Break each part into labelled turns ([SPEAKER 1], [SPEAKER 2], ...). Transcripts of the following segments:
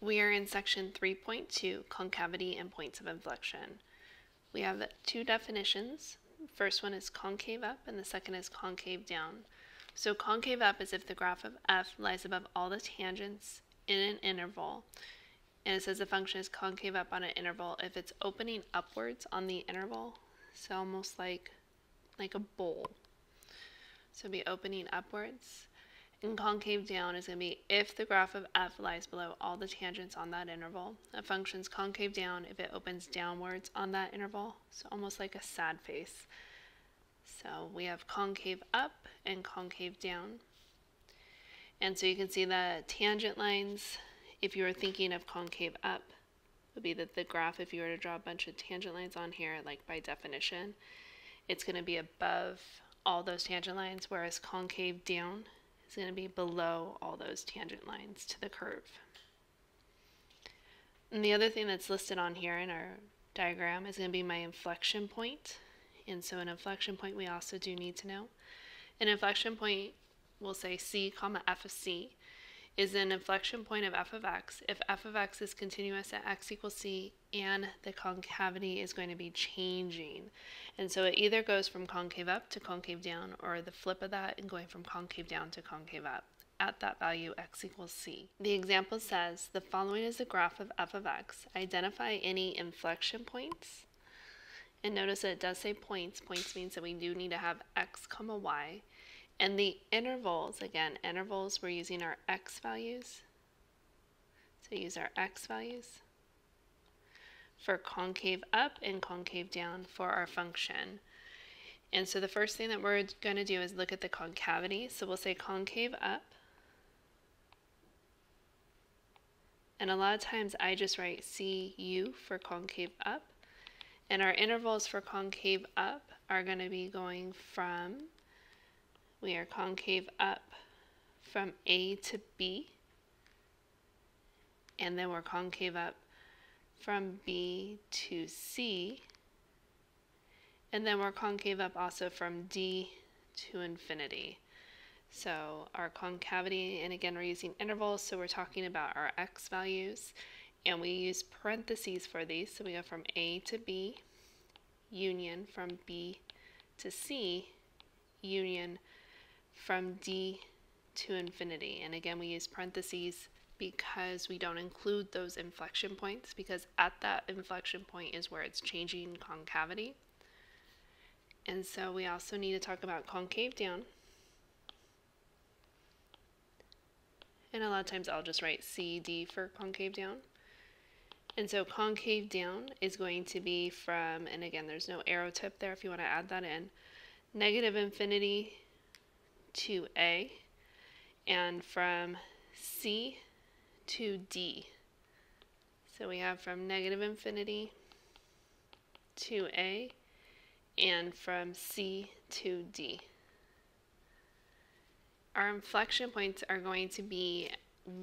[SPEAKER 1] We are in section 3.2, concavity and points of inflection. We have two definitions. First one is concave up and the second is concave down. So concave up is if the graph of f lies above all the tangents in an interval, and it says the function is concave up on an interval if it's opening upwards on the interval, so almost like a bowl. So it'll be opening upwards. And concave down is going to be if the graph of f lies below all the tangents on that interval. A function's concave down if it opens downwards on that interval, so almost like a sad face. So we have concave up and concave down. And so you can see the tangent lines, if you were thinking of concave up, would be that the graph, if you were to draw a bunch of tangent lines on here, like by definition, it's going to be above all those tangent lines, whereas concave down is going to be below all those tangent lines to the curve. And the other thing that's listed on here in our diagram is going to be my inflection point. And so an inflection point we also do need to know. An inflection point, we'll say C comma f of C, is an inflection point of f of x if f of x is continuous at x equals c and the concavity is going to be changing. And so it either goes from concave up to concave down, or the flip of that and going from concave down to concave up at that value x equals c. The example says the following is the graph of f of x. Identify any inflection points. And notice that it does say points. Points means that we do need to have x comma y. And the intervals, again, intervals, we're using our x values. So use our x values for concave up and concave down for our function. And so the first thing that we're going to do is look at the concavity. So we'll say concave up. And a lot of times I just write CU for concave up. And our intervals for concave up are going to be going from, we are concave up from A to B, and then we're concave up from B to C, and then we're concave up also from D to infinity. So our concavity, and again we're using intervals, so we're talking about our x values, and we use parentheses for these, so we go from A to B, union from B to C, union from D to infinity. And again we use parentheses because we don't include those inflection points, because at that inflection point is where it's changing concavity. And so we also need to talk about concave down. And a lot of times I'll just write CD for concave down. And so concave down is going to be from, and again there's no arrow tip there if you want to add that in, negative infinity to A, and from C to D. So we have from negative infinity to A and from C to D. Our inflection points are going to be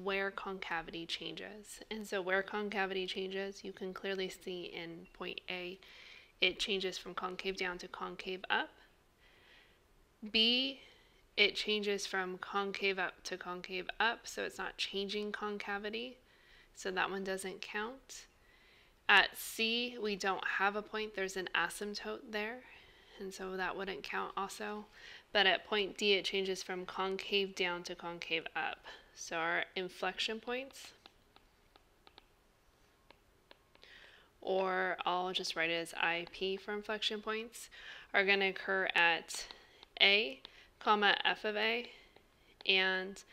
[SPEAKER 1] where concavity changes. And so where concavity changes, you can clearly see in point A, it changes from concave down to concave up. B, it changes from concave up to concave up, so it's not changing concavity, so that one doesn't count. At C, we don't have a point, there's an asymptote there, and so that wouldn't count also. But at point D, it changes from concave down to concave up. So our inflection points, or I'll just write it as IP for inflection points, are going to occur at A, comma f of A, and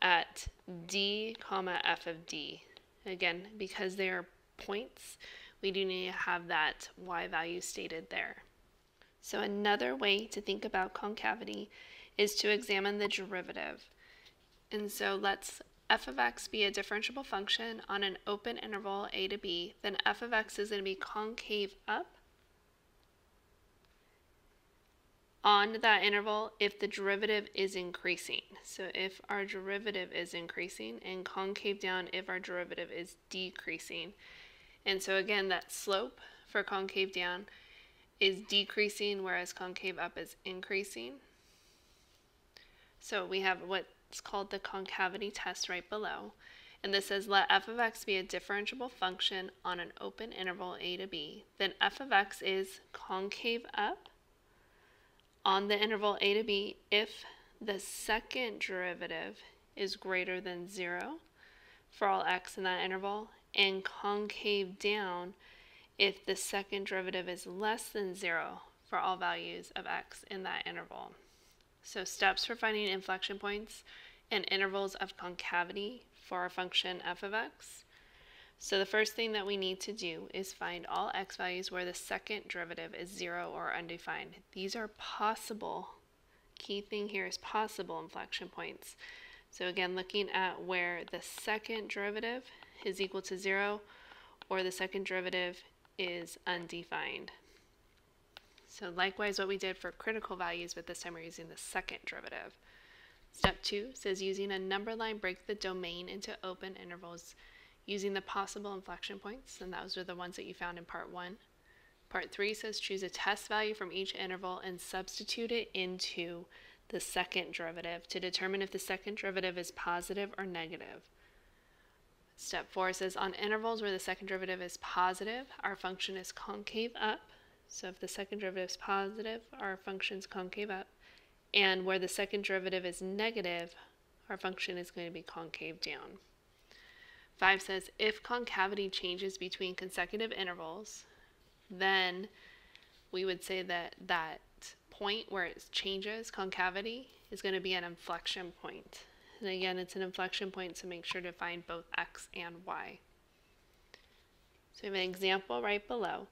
[SPEAKER 1] at D, comma f of D. Again, because they are points, we do need to have that y value stated there. So another way to think about concavity is to examine the derivative. And so let's f of x be a differentiable function on an open interval a to b, then f of x is going to be concave up on that interval if the derivative is increasing. So if our derivative is increasing, and concave down if our derivative is decreasing. And so again, that slope for concave down is decreasing, whereas concave up is increasing. So we have what's called the concavity test right below. And this says let f of x be a differentiable function on an open interval a to b. Then f of x is concave up on the interval a to b if the second derivative is greater than 0 for all x in that interval, and concave down if the second derivative is less than 0 for all values of x in that interval. So steps for finding inflection points and intervals of concavity for our function f of x. So the first thing that we need to do is find all x values where the second derivative is 0 or undefined. These are possible. Key thing here is possible inflection points. So again, looking at where the second derivative is equal to 0 or the second derivative is undefined. So likewise what we did for critical values, but this time we're using the second derivative. Step 2 says using a number line break the domain into open intervals using the possible inflection points, and those are the ones that you found in part 1. Part 3 says choose a test value from each interval and substitute it into the second derivative to determine if the second derivative is positive or negative. Step 4 says on intervals where the second derivative is positive, our function is concave up. So if the second derivative is positive, our function is concave up. And where the second derivative is negative, our function is going to be concave down. 5 says if concavity changes between consecutive intervals, then we would say that that point where it changes concavity is going to be an inflection point. And again, it's an inflection point, so make sure to find both x and y. So we have an example right below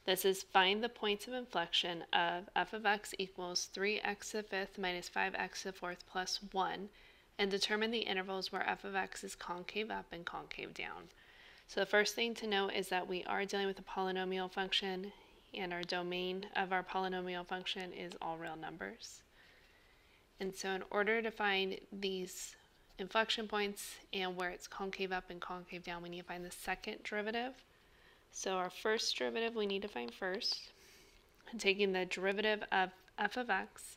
[SPEAKER 1] that says find the points of inflection of f of x equals 3x to the fifth minus 5x to the fourth plus 1, and determine the intervals where f of x is concave up and concave down. So the first thing to note is that we are dealing with a polynomial function, and our domain of our polynomial function is all real numbers. And so in order to find these inflection points and where it's concave up and concave down, we need to find the second derivative. So our first derivative we need to find first. And taking the derivative of f of x,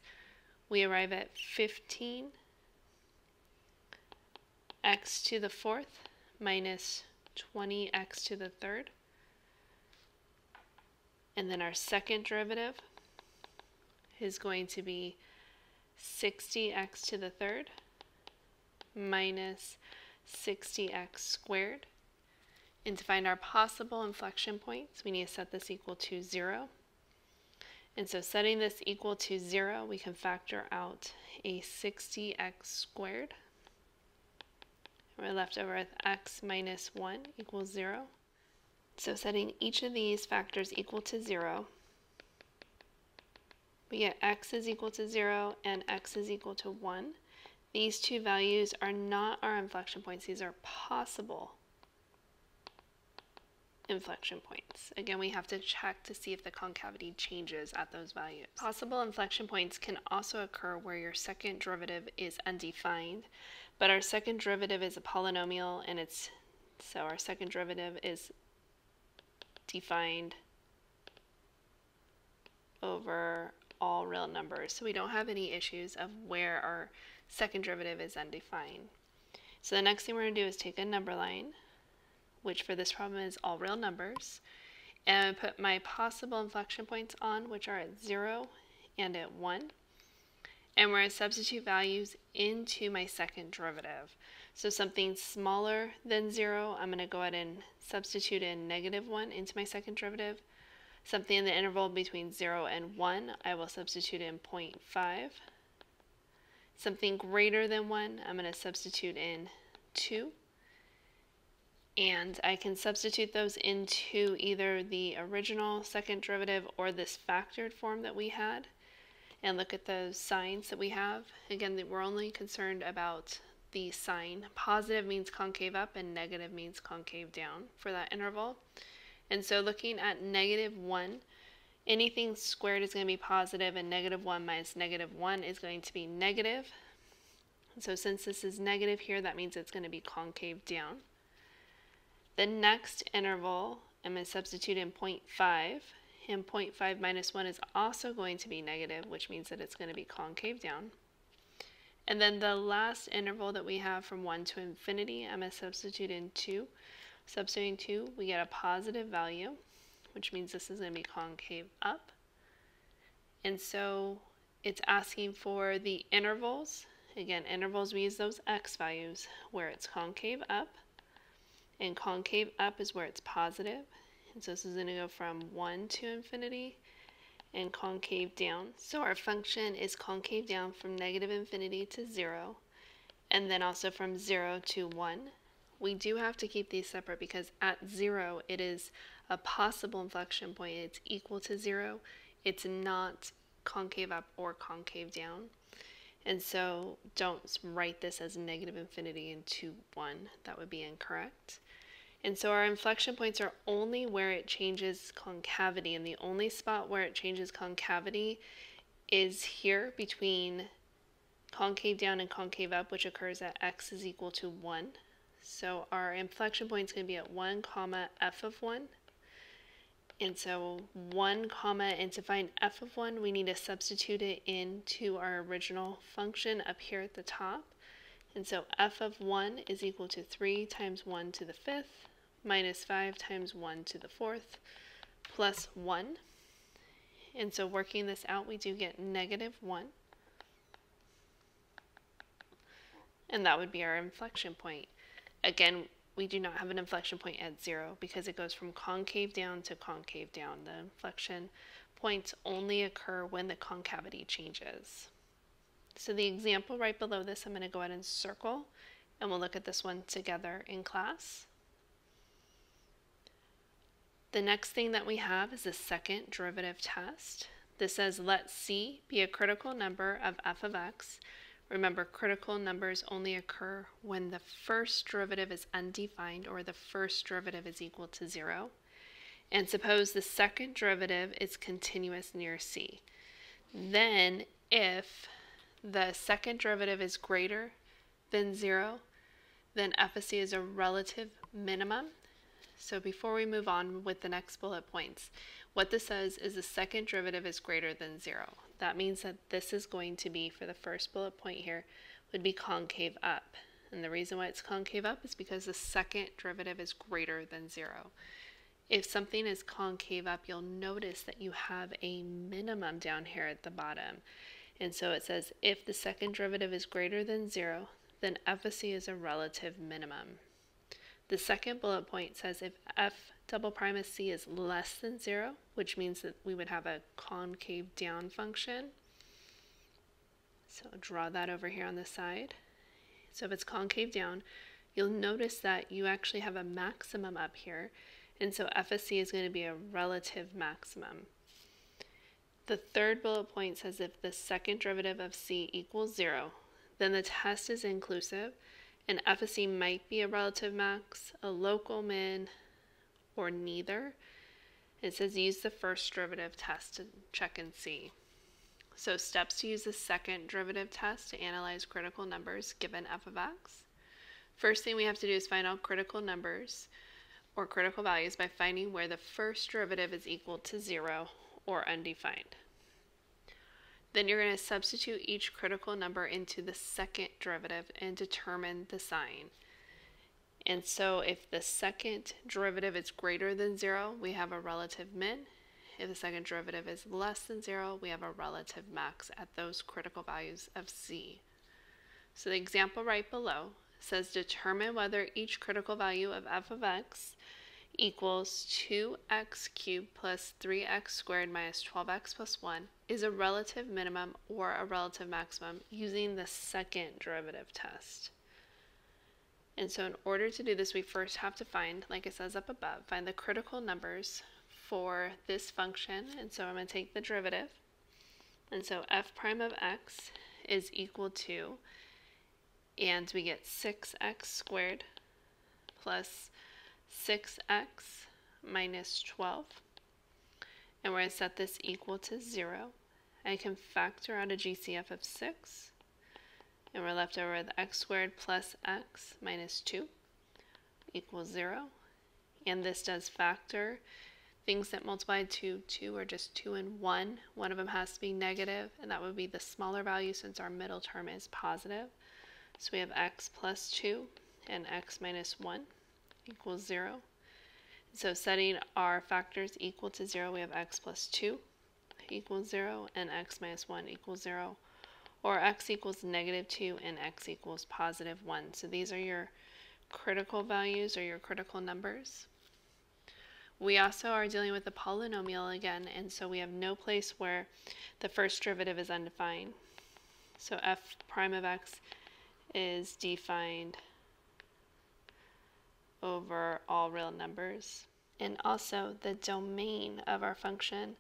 [SPEAKER 1] we arrive at 15 x to the fourth minus 20x to the third. And then our second derivative is going to be 60x to the third minus 60x squared. And to find our possible inflection points, we need to set this equal to 0. And so setting this equal to 0, we can factor out a 60x squared. We're left over with x minus 1 equals 0. So setting each of these factors equal to 0, we get x is equal to 0 and x is equal to 1. These two values are not our inflection points. These are possible inflection points. Again, we have to check to see if the concavity changes at those values. Possible inflection points can also occur where your second derivative is undefined, but our second derivative is a polynomial, and so our second derivative is defined over all real numbers. So we don't have any issues of where our second derivative is undefined. So the next thing we're going to do is take a number line, which for this problem is all real numbers, and put my possible inflection points on, which are at 0 and at 1. And we're going to substitute values into my second derivative. So something smaller than 0, I'm going to go ahead and substitute in -1 into my second derivative. Something in the interval between 0 and 1, I will substitute in 0.5. Something greater than 1, I'm going to substitute in 2. And I can substitute those into either the original second derivative or this factored form that we had, and look at those signs that we have. Again, we're only concerned about the sign. Positive means concave up and negative means concave down for that interval. And so looking at -1, anything squared is going to be positive, and -1 minus -1 is going to be negative. And so since this is negative here, that means it's going to be concave down. The next interval, I'm going to substitute in 0.5, and 0.5 minus 1 is also going to be negative, which means that it's going to be concave down. And then the last interval that we have from 1 to infinity, I'm going to substitute in 2. Substituting 2, we get a positive value, which means this is going to be concave up. And so it's asking for the intervals. Again, intervals, we use those x values where it's concave up. And concave up is where it's positive. And so this is going to go from 1 to infinity and concave down. So our function is concave down from negative infinity to 0, and then also from 0 to 1. We do have to keep these separate because at 0 it is a possible inflection point. It's equal to 0. It's not concave up or concave down. And so don't write this as negative infinity into 1. That would be incorrect. And so our inflection points are only where it changes concavity, and the only spot where it changes concavity is here between concave down and concave up, which occurs at x is equal to 1. So our inflection point is going to be at 1 comma f of 1. And so 1 comma, and to find f of 1, we need to substitute it into our original function up here at the top. And so f of 1 is equal to 3 times 1 to the 5th minus 5 times 1 to the 4th plus 1. And so working this out, we do get negative 1. And that would be our inflection point. Again, we do not have an inflection point at 0 because it goes from concave down to concave down. The inflection points only occur when the concavity changes. So the example right below this, I'm going to go ahead and circle, and we'll look at this one together in class. The next thing that we have is the second derivative test. This says let C be a critical number of f of x. Remember, critical numbers only occur when the first derivative is undefined or the first derivative is equal to 0. And suppose the second derivative is continuous near C. Then if the second derivative is greater than 0, then f of C is a relative minimum. So before we move on with the next bullet points, what this says is the second derivative is greater than 0. That means that this is going to be, for the first bullet point here, would be concave up. And the reason why it's concave up is because the second derivative is greater than 0. If something is concave up, you'll notice that you have a minimum down here at the bottom. And so it says if the second derivative is greater than 0, then f of C is a relative minimum. The second bullet point says if f double prime of C is less than 0, which means that we would have a concave down function. So draw that over here on the side. So if it's concave down, you'll notice that you actually have a maximum up here, and so f of C is going to be a relative maximum. The third bullet point says if the second derivative of C equals 0, then the test is inclusive, and f of C might be a relative max, a local min, or neither. It says use the first derivative test to check and see. So steps to use the second derivative test to analyze critical numbers given f of x. First thing we have to do is find all critical numbers or critical values by finding where the first derivative is equal to 0 or undefined. Then you're going to substitute each critical number into the second derivative and determine the sign. And so if the second derivative is greater than 0, we have a relative min. If the second derivative is less than 0, we have a relative max at those critical values of C. So the example right below says determine whether each critical value of f of x equals 2x cubed plus 3x squared minus 12x plus 1 is a relative minimum or a relative maximum using the second derivative test. And so in order to do this, we first have to find, like it says up above, find the critical numbers for this function. And so I'm going to take the derivative. And so f prime of x is equal to, and we get 6x squared plus 6x minus 12. And we're going to set this equal to 0. I can factor out a GCF of 6. And we're left over with x squared plus x minus 2 equals 0. And this does factor. things that multiply to 2 are just 2 and 1. One of them has to be negative, and that would be the smaller value since our middle term is positive. So we have x plus 2 and x minus 1 equals 0. So setting our factors equal to 0, we have x plus 2 equals 0 and x minus 1 equals 0. Or x equals negative 2 and x equals positive 1. So these are your critical values or your critical numbers. We also are dealing with a polynomial again, and so we have no place where the first derivative is undefined. So f prime of x is defined over all real numbers. And also the domain of our function,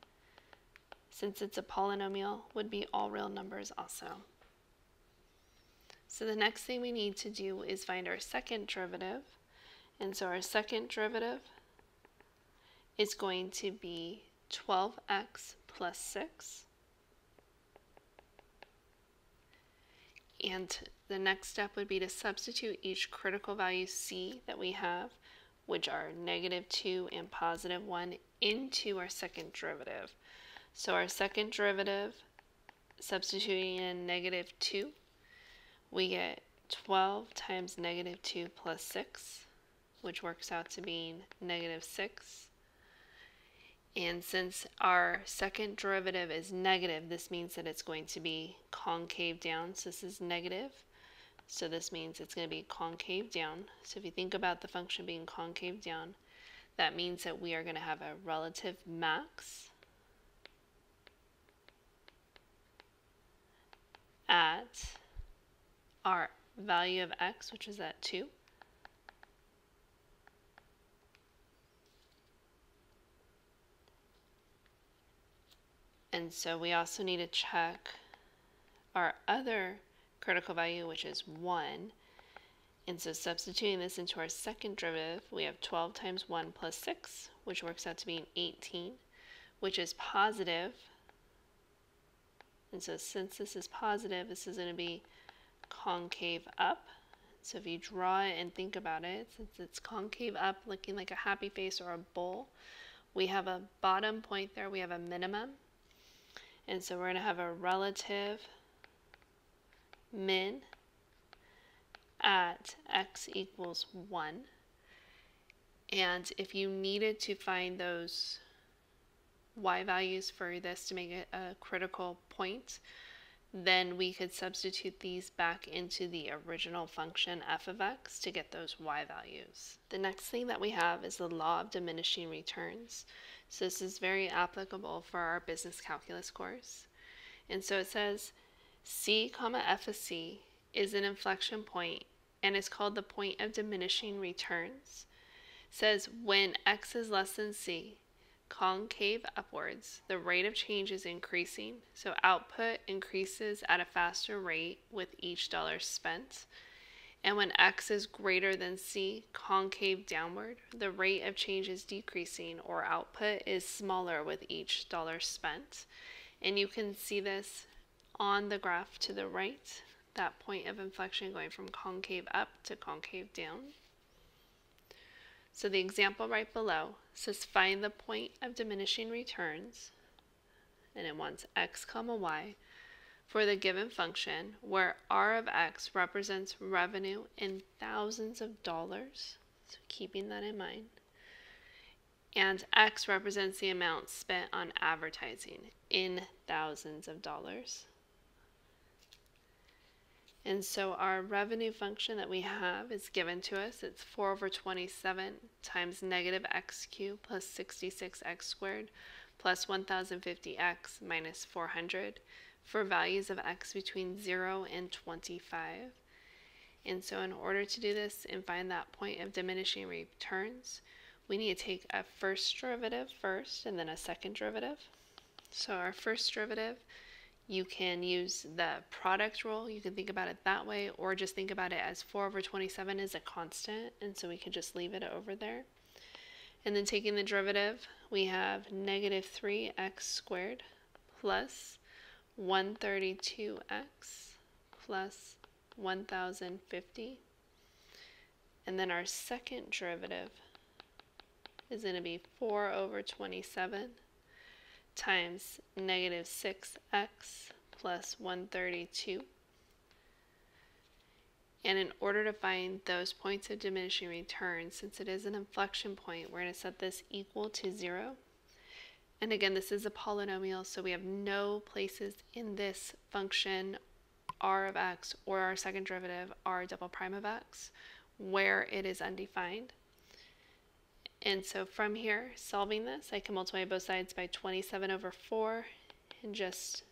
[SPEAKER 1] since it's a polynomial, would be all real numbers also. So the next thing we need to do is find our second derivative. And so our second derivative is going to be 12x plus 6. And the next step would be to substitute each critical value c that we have, which are negative 2 and positive 1, into our second derivative. So our second derivative, substituting in negative 2, we get 12 times negative 2 plus 6, which works out to be negative 6. And since our second derivative is negative, this means that it's going to be concave down. So this is negative. So this means it's going to be concave down. So if you think about the function being concave down, that means that we are going to have a relative max at our value of x, which is at 2. And so we also need to check our other critical value, which is 1. And so substituting this into our second derivative, we have 12 times 1 plus 6, which works out to be 18, which is positive. And so since this is positive, this is going to be concave up. So if you draw it and think about it, since it's concave up, looking like a happy face or a bowl, we have a bottom point there, we have a minimum. And so we're going to have a relative min at x equals 1. And if you needed to find those y values for this to make it a critical point, then we could substitute these back into the original function f of x to get those y values. The next thing that we have is the law of diminishing returns. So this is very applicable for our business calculus course. And so it says c comma f of c is an inflection point and is called the point of diminishing returns. It says when x is less than c, concave upwards, the rate of change is increasing, so output increases at a faster rate with each dollar spent. And when x is greater than c, concave downward, the rate of change is decreasing, or output is smaller with each dollar spent. And you can see this on the graph to the right, that point of inflection going from concave up to concave down. So the example right below says find the point of diminishing returns, and it wants x comma y for the given function where r of x represents revenue in thousands of dollars, so keeping that in mind, and x represents the amount spent on advertising in thousands of dollars. And so our revenue function that we have is given to us. It's 4 over 27 times negative x cubed plus 66x squared plus 1050x minus 400 for values of x between 0 and 25. And so in order to do this and find that point of diminishing returns, we need to take a first derivative first and then a second derivative. So our first derivative, you can use the product rule. You can think about it that way, or just think about it as 4 over 27 is a constant, and so we could just leave it over there. And then taking the derivative, we have negative 3x squared plus 132x plus 1050. And then our second derivative is going to be 4 over 27 times negative 6x plus 132. And in order to find those points of diminishing returns, since it is an inflection point, we're going to set this equal to 0. And again, this is a polynomial, so we have no places in this function r of x or our second derivative r double prime of x where it is undefined. And so from here, solving this, I can multiply both sides by 27 over 4 and just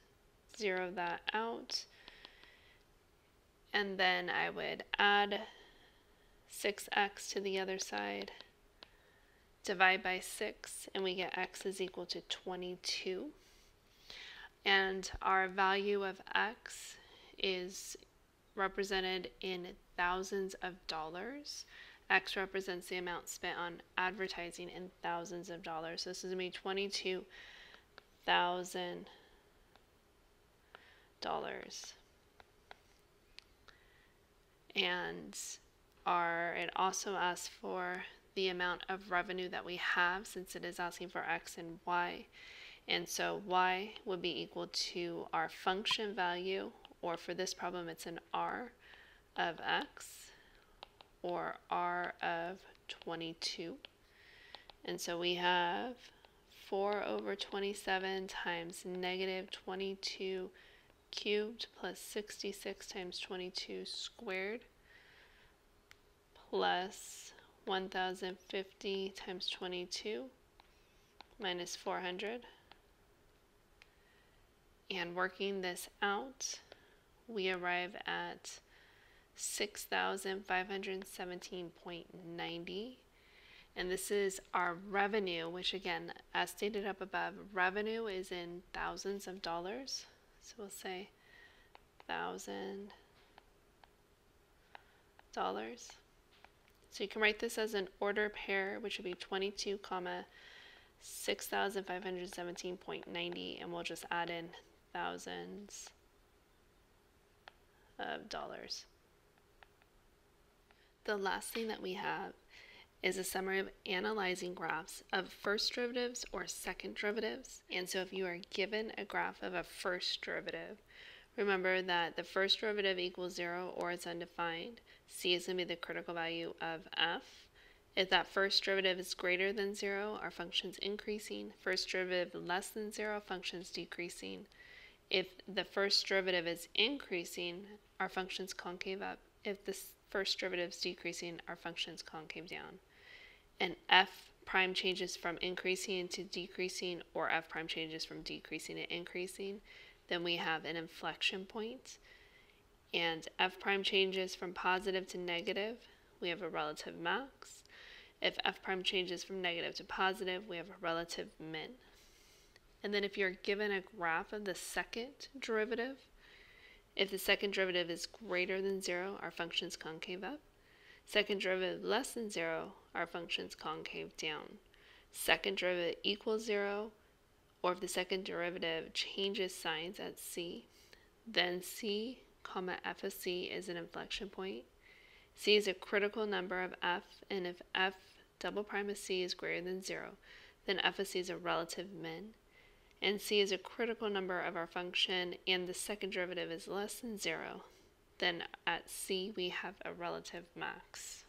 [SPEAKER 1] zero that out. And then I would add 6x to the other side, divide by 6, and we get x is equal to 22. And our value of x is represented in thousands of dollars. X represents the amount spent on advertising in thousands of dollars. So this is going to be $22,000. And it also asks for the amount of revenue that we have, since it is asking for x and y. And so y would be equal to our function value, or for this problem it's an r of x, or r of 22. And so we have 4 over 27 times negative 22 cubed plus 66 times 22 squared plus 1050 times 22 minus 400. And working this out, we arrive at 6,517.90. And this is our revenue, which again, as stated up above, revenue is in thousands of dollars. So we'll say $1,000. So you can write this as an order pair, which would be 22, 6,517.90, and we'll just add in thousands of dollars. The last thing that we have is a summary of analyzing graphs of first derivatives or second derivatives. And so if you are given a graph of a first derivative, remember that the first derivative equals 0 or it's undefined. C is going to be the critical value of f. If that first derivative is greater than 0, our function's increasing. First derivative less than 0, function's decreasing. If the first derivative is increasing, our function's concave up. If the first derivative is decreasing, our function's concave down. And f prime changes from increasing to decreasing, or f prime changes from decreasing to increasing, then we have an inflection point. And f prime changes from positive to negative, we have a relative max. If f prime changes from negative to positive, we have a relative min. And then if you're given a graph of the second derivative, if the second derivative is greater than 0, our function's concave up. Second derivative less than 0, our function's concave down. Second derivative equals 0, or if the second derivative changes signs at c, then c, f of c is an inflection point. C is a critical number of f, and if f double prime of c is greater than 0, then f of c is a relative min. And c is a critical number of our function, and the second derivative is less than 0, then at c we have a relative max.